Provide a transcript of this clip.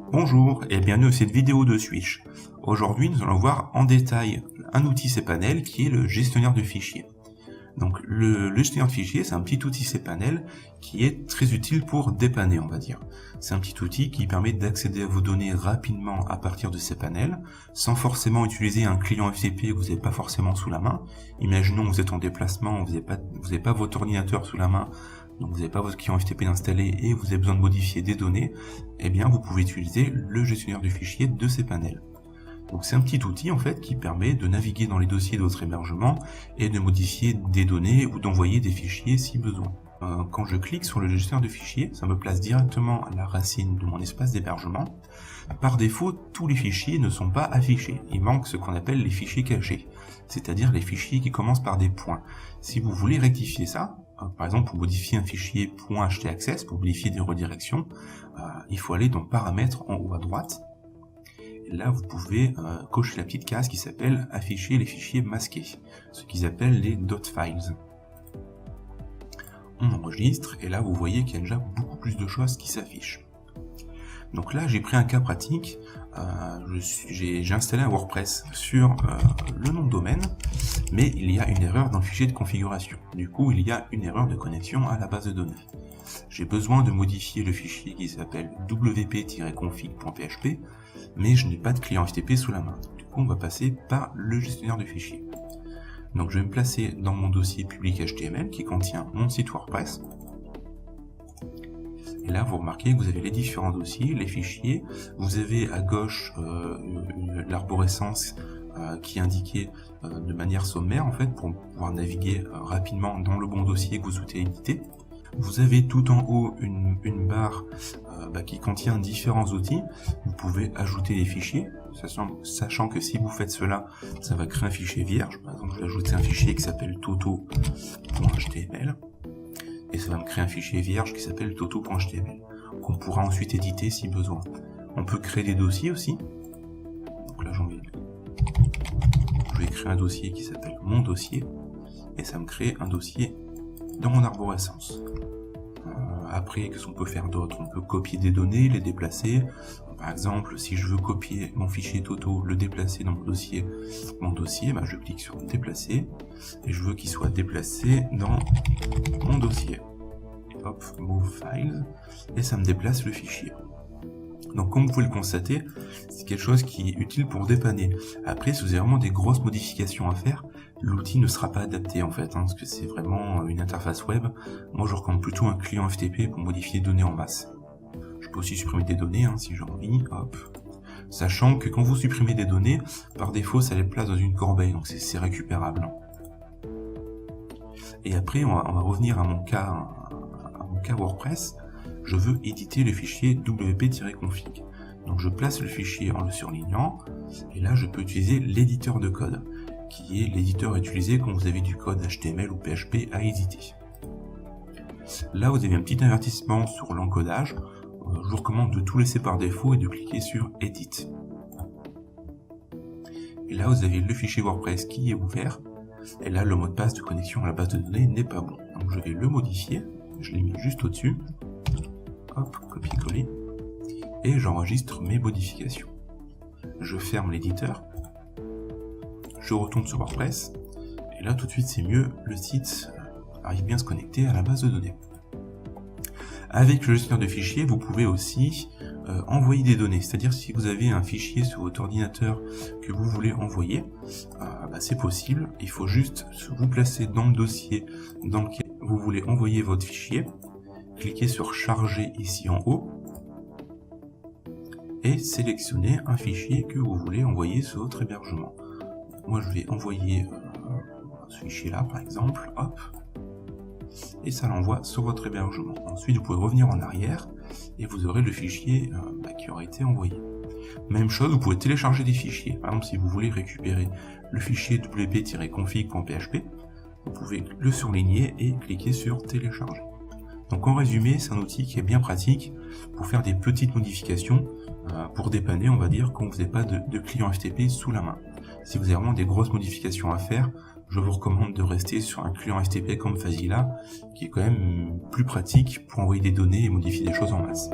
Bonjour et bienvenue à cette vidéo de Switch. Aujourd'hui, nous allons voir en détail un outil cPanel qui est le gestionnaire de fichiers. Donc le gestionnaire de fichiers, c'est un petit outil cPanel qui est très utile pour dépanner, on va dire. C'est un petit outil qui permet d'accéder à vos données rapidement à partir de cPanel, sans forcément utiliser un client FTP que vous n'avez pas forcément sous la main. Imaginons que vous êtes en déplacement, vous n'avez pas votre ordinateur sous la main, donc vous n'avez pas votre client FTP installé et vous avez besoin de modifier des données, eh bien vous pouvez utiliser le gestionnaire de fichiers de cPanel. Donc c'est un petit outil en fait qui permet de naviguer dans les dossiers de votre hébergement et de modifier des données ou d'envoyer des fichiers si besoin. Quand je clique sur le gestionnaire de fichiers, ça me place directement à la racine de mon espace d'hébergement. Par défaut, tous les fichiers ne sont pas affichés. Il manque ce qu'on appelle les fichiers cachés, c'est-à-dire les fichiers qui commencent par des points. Si vous voulez rectifier ça, par exemple pour modifier un fichier .htaccess, pour modifier des redirections, il faut aller dans Paramètres en haut à droite. Et là, vous pouvez cocher la petite case qui s'appelle Afficher les fichiers masqués, ce qu'ils appellent les .files. On enregistre, et là, vous voyez qu'il y a déjà beaucoup plus de choses qui s'affichent. Donc là, j'ai pris un cas pratique. J'ai installé un WordPress sur le nom de domaine, mais il y a une erreur dans le fichier de configuration. Du coup, il y a une erreur de connexion à la base de données. J'ai besoin de modifier le fichier qui s'appelle wp-config.php, mais je n'ai pas de client FTP sous la main. Du coup, on va passer par le gestionnaire de fichiers. Donc, je vais me placer dans mon dossier public HTML qui contient mon site WordPress. Et là, vous remarquez que vous avez les différents dossiers, les fichiers. Vous avez à gauche l'arborescence qui est indiquée de manière sommaire, en fait, pour pouvoir naviguer rapidement dans le bon dossier que vous souhaitez éditer. Vous avez tout en haut une barre qui contient différents outils. Vous pouvez ajouter des fichiers, sachant que si vous faites cela, ça va créer un fichier vierge. Par exemple, je vais ajouter un fichier qui s'appelle toto.html. Et ça va me créer un fichier vierge qui s'appelle toto.html, qu'on pourra ensuite éditer si besoin. On peut créer des dossiers aussi. Donc là, je vais créer un dossier qui s'appelle mon dossier, et ça me crée un dossier dans mon arborescence. Après, qu'est-ce qu'on peut faire d'autre? On peut copier des données, les déplacer. Par exemple, si je veux copier mon fichier Toto, le déplacer dans mon dossier, je clique sur déplacer et je veux qu'il soit déplacé dans mon dossier. Hop, move files, et ça me déplace le fichier. Donc comme vous pouvez le constater, c'est quelque chose qui est utile pour dépanner. Après, si vous avez vraiment des grosses modifications à faire, l'outil ne sera pas adapté en fait, parce que c'est vraiment une interface web. Moi je recommande plutôt un client FTP pour modifier les données en masse. Je peux aussi supprimer des données si j'ai envie, hop. Sachant que quand vous supprimez des données, par défaut ça les place dans une corbeille, donc c'est récupérable. Et après on va revenir à mon cas WordPress. Je veux éditer le fichier wp-config. Donc je place le fichier en le surlignant, et là je peux utiliser l'éditeur de code, qui est l'éditeur utilisé quand vous avez du code HTML ou PHP à éditer. Là vous avez un petit avertissement sur l'encodage. Je vous recommande de tout laisser par défaut et de cliquer sur Edit. Et là vous avez le fichier WordPress qui est ouvert, et là le mot de passe de connexion à la base de données n'est pas bon. Donc je vais le modifier, je l'ai mis juste au-dessus. Hop, copier-coller, et j'enregistre mes modifications. Je ferme l'éditeur, je retourne sur WordPress, et là tout de suite c'est mieux, le site arrive bien à se connecter à la base de données. Avec le gestionnaire de fichiers, vous pouvez aussi envoyer des données, c'est-à-dire si vous avez un fichier sur votre ordinateur que vous voulez envoyer, c'est possible, il faut juste vous placer dans le dossier dans lequel vous voulez envoyer votre fichier. Cliquez sur charger ici en haut et sélectionnez un fichier que vous voulez envoyer sur votre hébergement. Moi je vais envoyer ce fichier là par exemple, hop, et ça l'envoie sur votre hébergement. Ensuite vous pouvez revenir en arrière et vous aurez le fichier qui aura été envoyé. Même chose, vous pouvez télécharger des fichiers. Par exemple, si vous voulez récupérer le fichier wp-config.php, vous pouvez le surligner et cliquer sur télécharger. Donc en résumé, c'est un outil qui est bien pratique pour faire des petites modifications, pour dépanner, on va dire, quand vous n'avez pas de client FTP sous la main. Si vous avez vraiment des grosses modifications à faire, je vous recommande de rester sur un client FTP comme Fazilla, qui est quand même plus pratique pour envoyer des données et modifier des choses en masse.